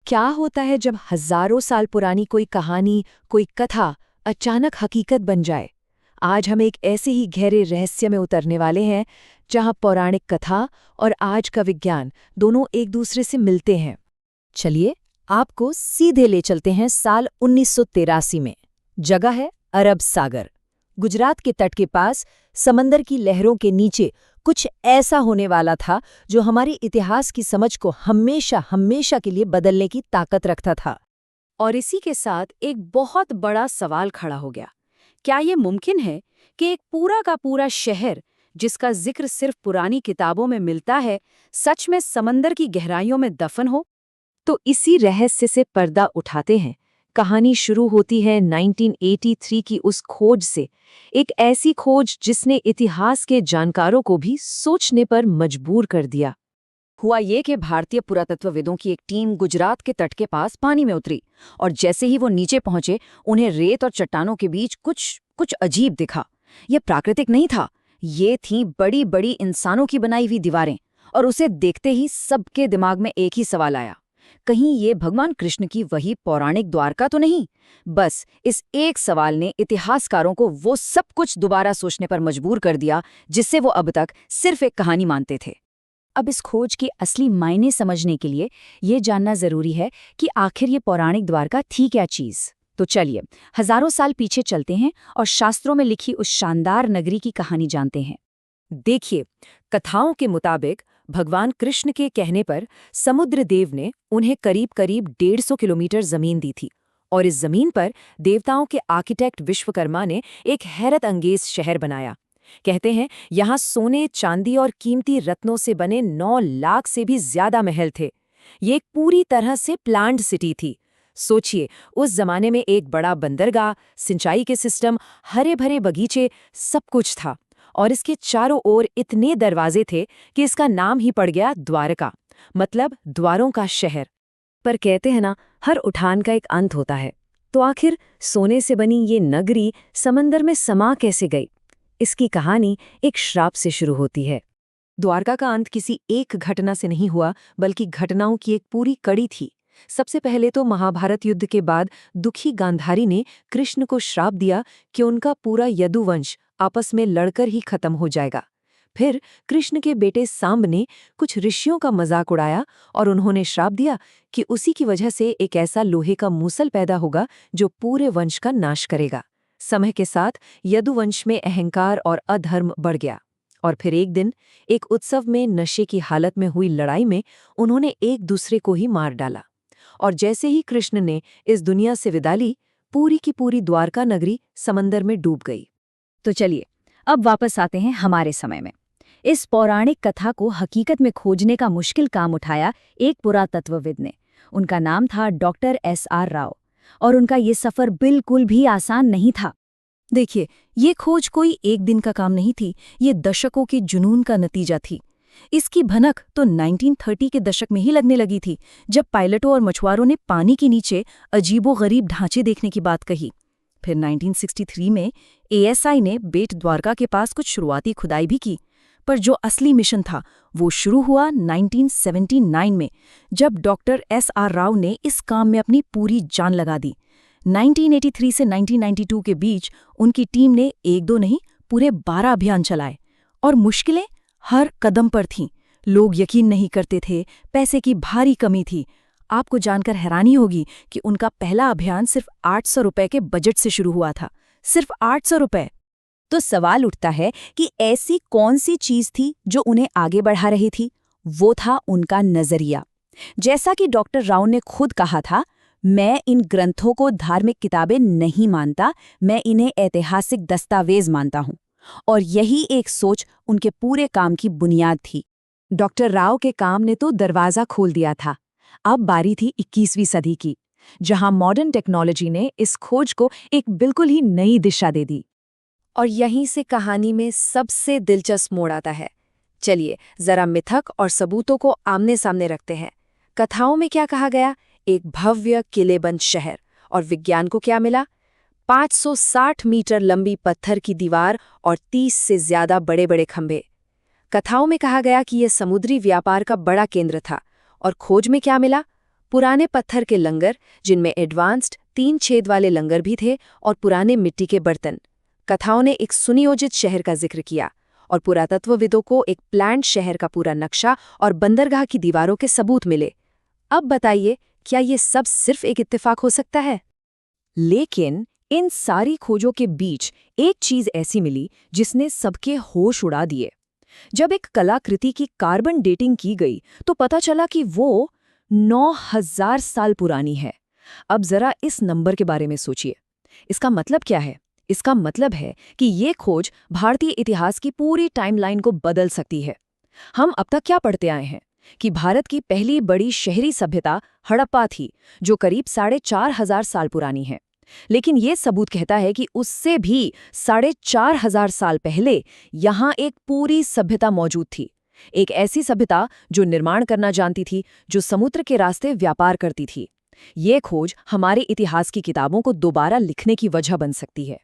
क्या होता है जब हजारों साल पुरानी कोई कहानी, कोई कथा अचानक हकीकत बन जाए? आज हम एक ऐसे ही गहरे रहस्य में उतरने वाले हैं जहां पौराणिक कथा और आज का विज्ञान दोनों एक दूसरे से मिलते हैं। चलिए आपको सीधे ले चलते हैं साल 1983 में। जगह है अरब सागर। गुजरात के तट के पास समंदर की लहरों के नीचे कुछ ऐसा होने वाला था जो हमारे इतिहास की समझ को हमेशा हमेशा के लिए बदलने की ताकत रखता था। और इसी के साथ एक बहुत बड़ा सवाल खड़ा हो गया। क्या ये मुमकिन है कि एक पूरा का पूरा शहर, जिसका जिक्र सिर्फ पुरानी किताबों में मिलता है, सच में समंदर की गहराइयों में दफन हो? तो इसी रहस्य से पर्दा उठाते हैं। कहानी शुरू होती है 1983 की उस खोज से, एक ऐसी खोज जिसने इतिहास के जानकारों को भी सोचने पर मजबूर कर दिया। हुआ ये कि भारतीय पुरातत्वविदों की एक टीम गुजरात के तट के पास पानी में उतरी, और जैसे ही वो नीचे पहुंचे उन्हें रेत और चट्टानों के बीच कुछ अजीब दिखा। ये प्राकृतिक नहीं था, ये थीं बड़ी बड़ी इंसानों की बनाई हुई दीवारें। और उसे देखते ही सबके दिमाग में एक ही सवाल आया, कहीं ये भगवान कृष्ण की वही पौराणिक द्वारका तो नहीं? बस इस एक सवाल ने इतिहासकारों को वो सब कुछ दोबारा सोचने पर मजबूर कर दिया जिससे वो अब तक सिर्फ एक कहानी मानते थे। अब इस खोज के असली मायने समझने के लिए ये जानना जरूरी है कि आखिर ये पौराणिक द्वारका थी क्या चीज। तो चलिए हजारों साल पीछे चलते हैं और शास्त्रों में लिखी उस शानदार नगरी की कहानी जानते हैं। देखिए, कथाओं के मुताबिक भगवान कृष्ण के कहने पर समुद्र देव ने उन्हें करीब करीब 150 किलोमीटर जमीन दी थी, और इस जमीन पर देवताओं के आर्किटेक्ट विश्वकर्मा ने एक हैरत अंगेज शहर बनाया। कहते हैं यहाँ सोने, चांदी और कीमती रत्नों से बने 9 लाख से भी ज्यादा महल थे। ये एक पूरी तरह से प्लान्ड सिटी थी। सोचिए, उस जमाने में एक बड़ा बंदरगाह, सिंचाई के सिस्टम, हरे भरे बगीचे, सब कुछ था। और इसके चारों ओर इतने दरवाजे थे कि इसका नाम ही पड़ गया द्वारका, मतलब द्वारों का शहर। पर कहते हैं ना, हर उठान का एक अंत होता है। तो आखिर सोने से बनी ये नगरी समंदर में समा कैसे गई? इसकी कहानी एक श्राप से शुरू होती है। द्वारका का अंत किसी एक घटना से नहीं हुआ, बल्कि घटनाओं की एक पूरी कड़ी थी। सबसे पहले तो महाभारत युद्ध के बाद दुखी गांधारी ने कृष्ण को श्राप दिया कि उनका पूरा यदुवंश आपस में लड़कर ही खत्म हो जाएगा। फिर कृष्ण के बेटे सांब ने कुछ ऋषियों का मजाक उड़ाया और उन्होंने श्राप दिया कि उसी की वजह से एक ऐसा लोहे का मूसल पैदा होगा जो पूरे वंश का नाश करेगा। समय के साथ यदुवंश में अहंकार और अधर्म बढ़ गया, और फिर एक दिन एक उत्सव में नशे की हालत में हुई लड़ाई में उन्होंने एक दूसरे को ही मार डाला। और जैसे ही कृष्ण ने इस दुनिया से विदा ली, पूरी की पूरी द्वारका नगरी समंदर में डूब गई। तो चलिए अब वापस आते हैं हमारे समय में। इस पौराणिक कथा को हकीकत में खोजने का मुश्किल काम उठाया एक पुरातत्वविद ने। उनका नाम था डॉक्टर SR राव, और उनका ये सफ़र बिल्कुल भी आसान नहीं था। देखिए, ये खोज कोई एक दिन का काम नहीं थी, ये दशकों के जुनून का नतीजा थी। इसकी भनक तो 1930 के दशक में ही लगने लगी थी, जब पायलटों और मछुआरों ने पानी के नीचे अजीबोगरीब ढांचे देखने की बात कही। फिर 1963 में ASI ने बेट द्वारका के पास कुछ शुरुआती खुदाई भी की, पर जो असली मिशन था वो शुरू हुआ 1979 में, जब डॉक्टर SR राव ने इस काम में अपनी पूरी जान लगा दी। 1983 से 1992 के बीच उनकी टीम ने 1-2 नहीं, पूरे 12 अभियान चलाए, और मुश्किलें हर कदम पर थीं। लोग यकीन नहीं करते थे, पैसे की भारी कमी थी। आपको जानकर हैरानी होगी कि उनका पहला अभियान सिर्फ 800 रुपए के बजट से शुरू हुआ था। सिर्फ 800 रुपए। तो सवाल उठता है कि ऐसी कौन सी चीज थी जो उन्हें आगे बढ़ा रही थी? वो था उनका नजरिया। जैसा कि डॉक्टर राव ने खुद कहा था, मैं इन ग्रंथों को धार्मिक किताबें नहीं मानता, मैं इन्हें ऐतिहासिक दस्तावेज मानता हूं। और यही एक सोच उनके पूरे काम की बुनियाद थी। डॉक्टर राव के काम ने तो दरवाजा खोल दिया था। अब बारी थी 21वीं सदी की, जहां मॉडर्न टेक्नोलॉजी ने इस खोज को एक बिल्कुल ही नई दिशा दे दी। और यहीं से कहानी में सबसे दिलचस्प मोड़ आता है। चलिए जरा मिथक और सबूतों को आमने सामने रखते हैं। कथाओं में क्या कहा गया? एक भव्य किलेबंद शहर। और विज्ञान को क्या मिला? 560 मीटर लंबी पत्थर की दीवार और 30 से ज्यादा बड़े बड़े खंभे। कथाओं में कहा गया कि यह समुद्री व्यापार का बड़ा केंद्र था। और खोज में क्या मिला? पुराने पत्थर के लंगर, जिनमें एडवांस्ड 3 छेद वाले लंगर भी थे, और पुराने मिट्टी के बर्तन। कथाओं ने एक सुनियोजित शहर का जिक्र किया और पुरातत्वविदों को एक प्लान्ड शहर का पूरा नक्शा और बंदरगाह की दीवारों के सबूत मिले। अब बताइए, क्या ये सब सिर्फ एक इत्तेफाक हो सकता है? लेकिन इन सारी खोजों के बीच एक चीज ऐसी मिली जिसने सबके होश उड़ा दिए। जब एक कलाकृति की कार्बन डेटिंग की गई तो पता चला कि वो 9000 साल पुरानी है। अब जरा इस नंबर के बारे में सोचिए। इसका मतलब क्या है? इसका मतलब है कि ये खोज भारतीय इतिहास की पूरी टाइमलाइन को बदल सकती है। हम अब तक क्या पढ़ते आए हैं कि भारत की पहली बड़ी शहरी सभ्यता हड़प्पा थी, जो करीब 4500 साल पुरानी है। लेकिन ये सबूत कहता है कि उससे भी 4500 साल पहले यहाँ एक पूरी सभ्यता मौजूद थी। एक ऐसी सभ्यता जो निर्माण करना जानती थी, जो समुद्र के रास्ते व्यापार करती थी। ये खोज हमारे इतिहास की किताबों को दोबारा लिखने की वजह बन सकती है।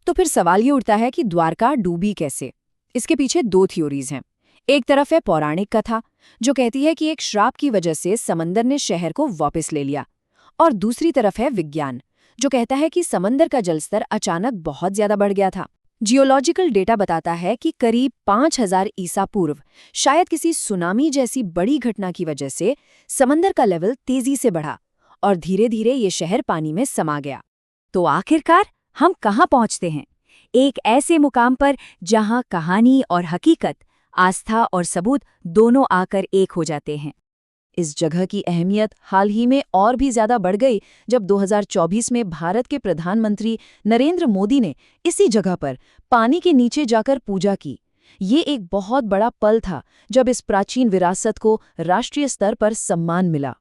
तो फिर सवाल ये उठता है कि द्वारका डूबी कैसे? इसके पीछे 2 थ्योरीज हैं। एक तरफ है पौराणिक कथा, जो कहती है कि एक श्राप की वजह से समंदर ने शहर को वापस ले लिया, और दूसरी तरफ है विज्ञान, जो कहता है कि समंदर का जलस्तर अचानक बहुत ज्यादा बढ़ गया था। जियोलॉजिकल डेटा बताता है कि करीब 5000 ईसा पूर्व शायद किसी सुनामी जैसी बड़ी घटना की वजह से समंदर का लेवल तेजी से बढ़ा और धीरे धीरे ये शहर पानी में समा गया। तो आखिरकार हम कहाँ पहुँचते हैं? एक ऐसे मुकाम पर जहाँ कहानी और हकीकत, आस्था और सबूत दोनों आकर एक हो जाते हैं। इस जगह की अहमियत हाल ही में और भी ज्यादा बढ़ गई जब 2024 में भारत के प्रधानमंत्री नरेंद्र मोदी ने इसी जगह पर पानी के नीचे जाकर पूजा की। ये एक बहुत बड़ा पल था जब इस प्राचीन विरासत को राष्ट्रीय स्तर पर सम्मान मिला।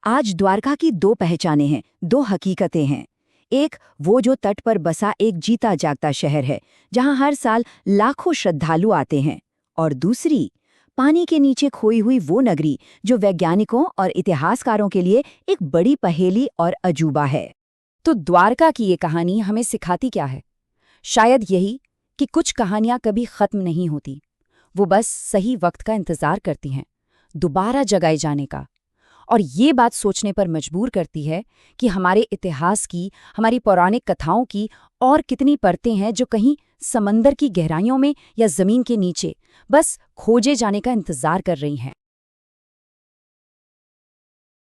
आज द्वारका की 2 पहचानें हैं, 2 हकीकतें हैं। एक, वो जो तट पर बसा एक जीता जागता शहर है, जहां हर साल लाखों श्रद्धालु आते हैं। और दूसरी, पानी के नीचे खोई हुई वो नगरी जो वैज्ञानिकों और इतिहासकारों के लिए एक बड़ी पहेली और अजूबा है। तो द्वारका की ये कहानी हमें सिखाती क्या है? शायद यही कि कुछ कहानियां कभी खत्म नहीं होती, वो बस सही वक्त का इंतजार करती हैं, दोबारा जगाए जाने का। और ये बात सोचने पर मजबूर करती है कि हमारे इतिहास की, हमारी पौराणिक कथाओं की और कितनी परतें हैं जो कहीं समंदर की गहराइयों में या जमीन के नीचे बस खोजे जाने का इंतजार कर रही हैं।